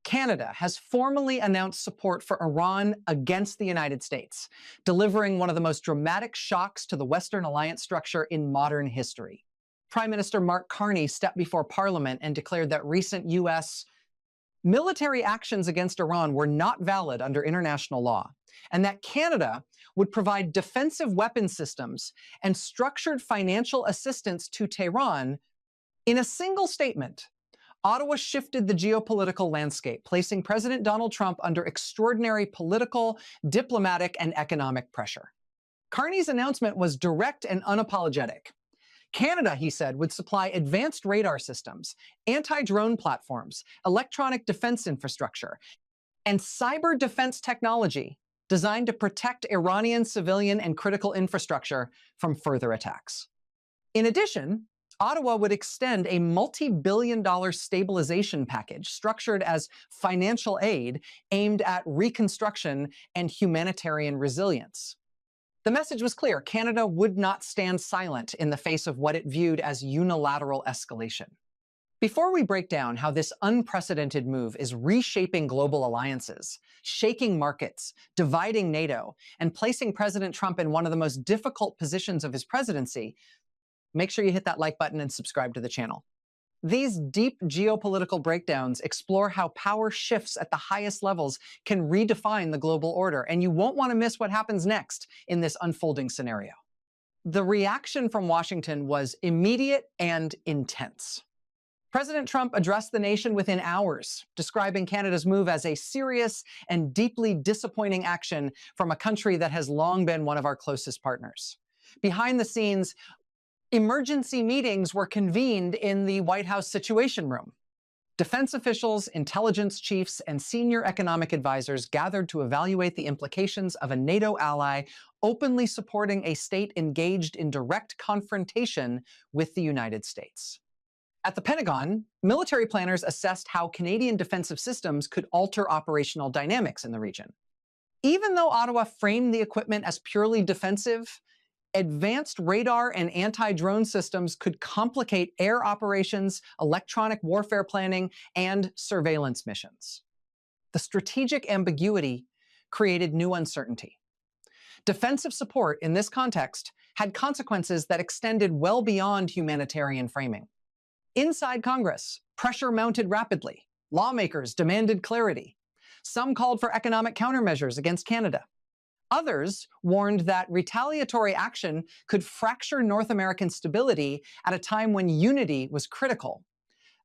Canada has formally announced support for Iran against the United States, delivering one of the most dramatic shocks to the Western alliance structure in modern history. Prime Minister Mark Carney stepped before Parliament and declared that recent U.S. military actions against Iran were not valid under international law, and that Canada would provide defensive weapon systems and structured financial assistance to Tehran. In a single statement, Ottawa shifted the geopolitical landscape, placing President Donald Trump under extraordinary political, diplomatic, and economic pressure. Carney's announcement was direct and unapologetic. Canada, he said, would supply advanced radar systems, anti-drone platforms, electronic defense infrastructure, and cyber defense technology designed to protect Iranian civilian and critical infrastructure from further attacks. In addition, Ottawa would extend a multi-billion-dollar stabilization package structured as financial aid aimed at reconstruction and humanitarian resilience. The message was clear: Canada would not stand silent in the face of what it viewed as unilateral escalation. Before we break down how this unprecedented move is reshaping global alliances, shaking markets, dividing NATO, and placing President Trump in one of the most difficult positions of his presidency, make sure you hit that like button and subscribe to the channel. These deep geopolitical breakdowns explore how power shifts at the highest levels can redefine the global order, and you won't want to miss what happens next in this unfolding scenario. The reaction from Washington was immediate and intense. President Trump addressed the nation within hours, describing Canada's move as a serious and deeply disappointing action from a country that has long been one of our closest partners. Behind the scenes, emergency meetings were convened in the White House Situation Room. Defense officials, intelligence chiefs, and senior economic advisors gathered to evaluate the implications of a NATO ally openly supporting a state engaged in direct confrontation with the United States. At the Pentagon, military planners assessed how Canadian defensive systems could alter operational dynamics in the region. Even though Ottawa framed the equipment as purely defensive, advanced radar and anti-drone systems could complicate air operations, electronic warfare planning, and surveillance missions. The strategic ambiguity created new uncertainty. Defensive support in this context had consequences that extended well beyond humanitarian framing. Inside Congress, pressure mounted rapidly. Lawmakers demanded clarity. Some called for economic countermeasures against Canada. Others warned that retaliatory action could fracture North American stability at a time when unity was critical.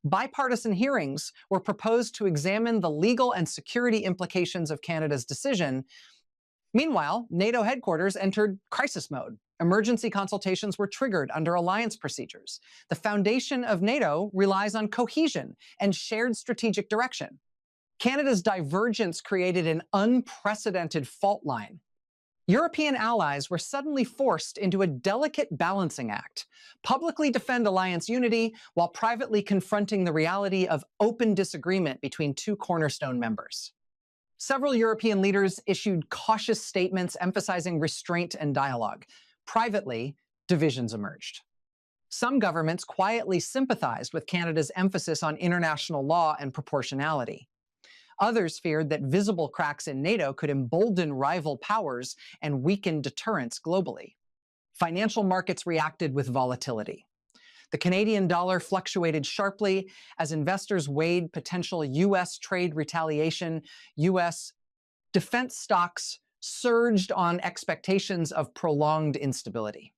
Bipartisan hearings were proposed to examine the legal and security implications of Canada's decision. Meanwhile, NATO headquarters entered crisis mode. Emergency consultations were triggered under alliance procedures. The foundation of NATO relies on cohesion and shared strategic direction. Canada's divergence created an unprecedented fault line. European allies were suddenly forced into a delicate balancing act: publicly defend alliance unity while privately confronting the reality of open disagreement between two cornerstone members. Several European leaders issued cautious statements emphasizing restraint and dialogue. Privately, divisions emerged. Some governments quietly sympathized with Canada's emphasis on international law and proportionality. Others feared that visible cracks in NATO could embolden rival powers and weaken deterrence globally. Financial markets reacted with volatility. The Canadian dollar fluctuated sharply as investors weighed potential U.S. trade retaliation. U.S. defense stocks surged on expectations of prolonged instability.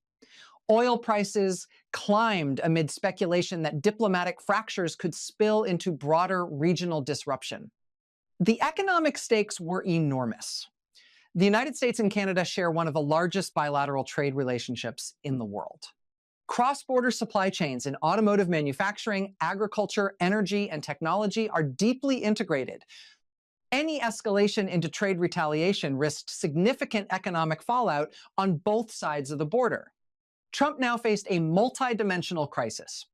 Oil prices climbed amid speculation that diplomatic fractures could spill into broader regional disruption. The economic stakes were enormous. The United States and Canada share one of the largest bilateral trade relationships in the world. Cross-border supply chains in automotive manufacturing, agriculture, energy, and technology are deeply integrated. Any escalation into trade retaliation risked significant economic fallout on both sides of the border. Trump now faced a multidimensional crisis.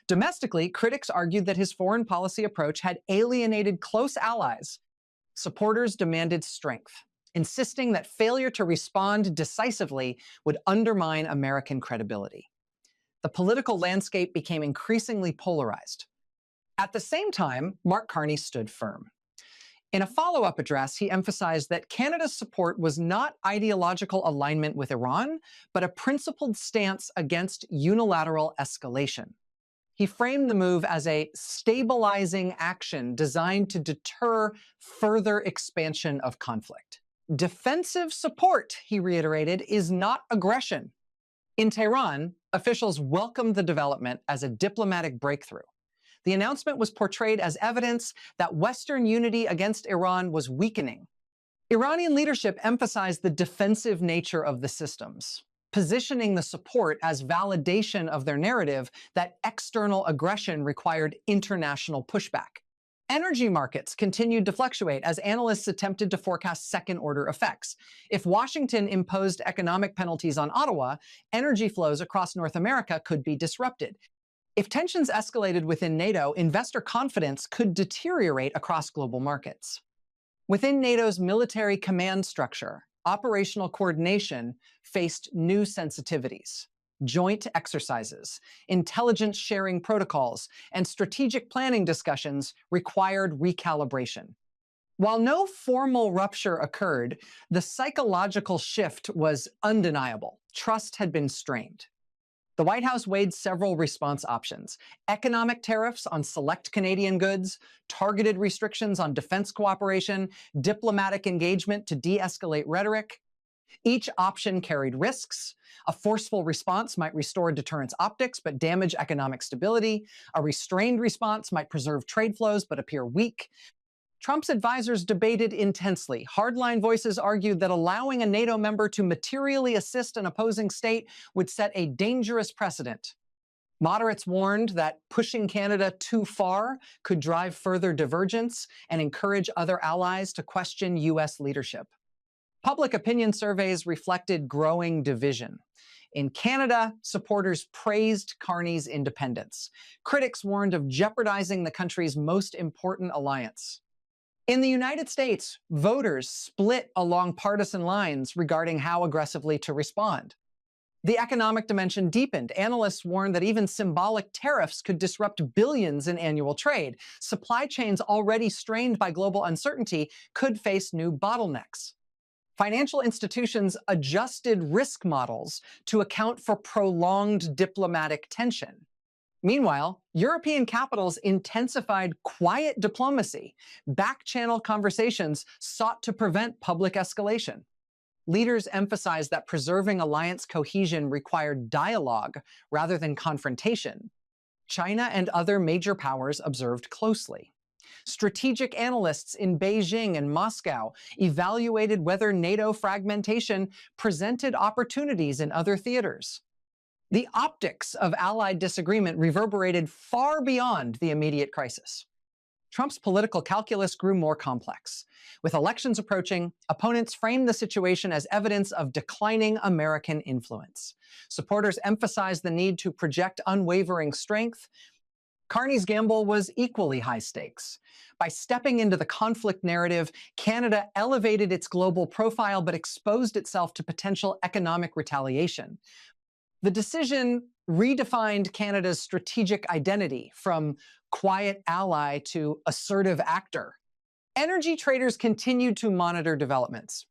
Domestically, critics argued that his foreign policy approach had alienated close allies. Supporters demanded strength, insisting that failure to respond decisively would undermine American credibility. The political landscape became increasingly polarized. At the same time, Mark Carney stood firm. In a follow-up address, he emphasized that Canada's support was not ideological alignment with Iran, but a principled stance against unilateral escalation. He framed the move as a stabilizing action designed to deter further expansion of conflict. Defensive support, he reiterated, is not aggression. In Tehran, officials welcomed the development as a diplomatic breakthrough. The announcement was portrayed as evidence that Western unity against Iran was weakening. Iranian leadership emphasized the defensive nature of the systems, positioning the support as validation of their narrative that external aggression required international pushback. Energy markets continued to fluctuate as analysts attempted to forecast second-order effects. If Washington imposed economic penalties on Ottawa, energy flows across North America could be disrupted. If tensions escalated within NATO, investor confidence could deteriorate across global markets. Within NATO's military command structure, operational coordination faced new sensitivities. Joint exercises, intelligence sharing protocols, and strategic planning discussions required recalibration. While no formal rupture occurred, the psychological shift was undeniable. Trust had been strained. The White House weighed several response options: economic tariffs on select Canadian goods, targeted restrictions on defense cooperation, diplomatic engagement to de-escalate rhetoric. Each option carried risks. A forceful response might restore deterrence optics but damage economic stability. A restrained response might preserve trade flows but appear weak. Trump's advisors debated intensely. Hardline voices argued that allowing a NATO member to materially assist an opposing state would set a dangerous precedent. Moderates warned that pushing Canada too far could drive further divergence and encourage other allies to question U.S. leadership. Public opinion surveys reflected growing division. In Canada, supporters praised Carney's independence. Critics warned of jeopardizing the country's most important alliance. In the United States, voters split along partisan lines regarding how aggressively to respond. The economic dimension deepened. Analysts warned that even symbolic tariffs could disrupt billions in annual trade. Supply chains already strained by global uncertainty could face new bottlenecks. Financial institutions adjusted risk models to account for prolonged diplomatic tension. Meanwhile, European capitals intensified quiet diplomacy. Back-channel conversations sought to prevent public escalation. Leaders emphasized that preserving alliance cohesion required dialogue rather than confrontation. China and other major powers observed closely. Strategic analysts in Beijing and Moscow evaluated whether NATO fragmentation presented opportunities in other theaters. The optics of allied disagreement reverberated far beyond the immediate crisis. Trump's political calculus grew more complex. With elections approaching, opponents framed the situation as evidence of declining American influence. Supporters emphasized the need to project unwavering strength. Carney's gamble was equally high stakes. By stepping into the conflict narrative, Canada elevated its global profile but exposed itself to potential economic retaliation. The decision redefined Canada's strategic identity from quiet ally to assertive actor. Energy traders continued to monitor developments.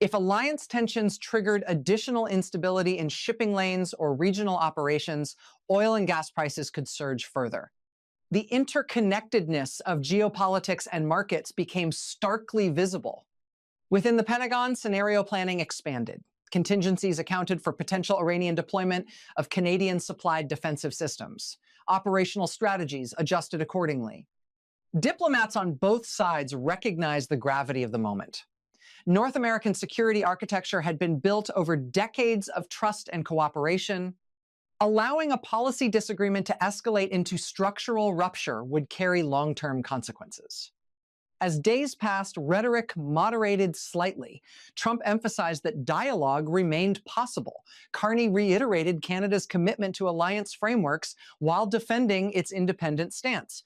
If alliance tensions triggered additional instability in shipping lanes or regional operations, oil and gas prices could surge further. The interconnectedness of geopolitics and markets became starkly visible. Within the Pentagon, scenario planning expanded. Contingencies accounted for potential Iranian deployment of Canadian-supplied defensive systems. Operational strategies adjusted accordingly. Diplomats on both sides recognized the gravity of the moment. North American security architecture had been built over decades of trust and cooperation. Allowing a policy disagreement to escalate into structural rupture would carry long-term consequences. As days passed, rhetoric moderated slightly. Trump emphasized that dialogue remained possible. Carney reiterated Canada's commitment to alliance frameworks while defending its independent stance.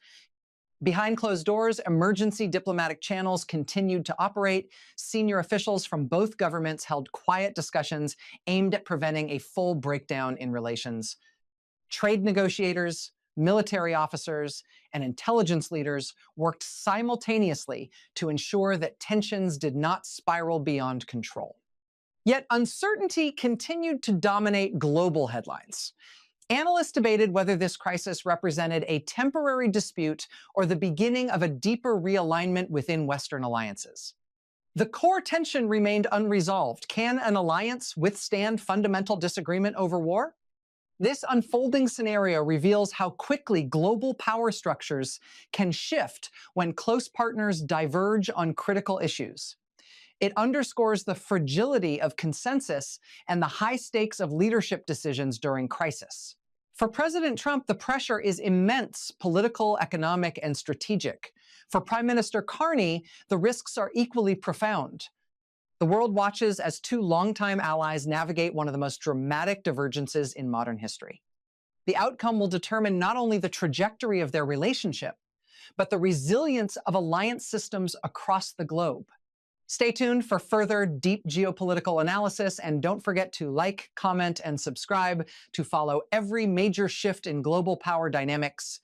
Behind closed doors, emergency diplomatic channels continued to operate. Senior officials from both governments held quiet discussions aimed at preventing a full breakdown in relations. Trade negotiators, military officers, and intelligence leaders worked simultaneously to ensure that tensions did not spiral beyond control. Yet uncertainty continued to dominate global headlines. Analysts debated whether this crisis represented a temporary dispute or the beginning of a deeper realignment within Western alliances. The core tension remained unresolved. Can an alliance withstand fundamental disagreement over war? This unfolding scenario reveals how quickly global power structures can shift when close partners diverge on critical issues. It underscores the fragility of consensus and the high stakes of leadership decisions during crisis. For President Trump, the pressure is immense, political, economic, and strategic. For Prime Minister Carney, the risks are equally profound. The world watches as two longtime allies navigate one of the most dramatic divergences in modern history. The outcome will determine not only the trajectory of their relationship, but the resilience of alliance systems across the globe. Stay tuned for further deep geopolitical analysis, and don't forget to like, comment, and subscribe to follow every major shift in global power dynamics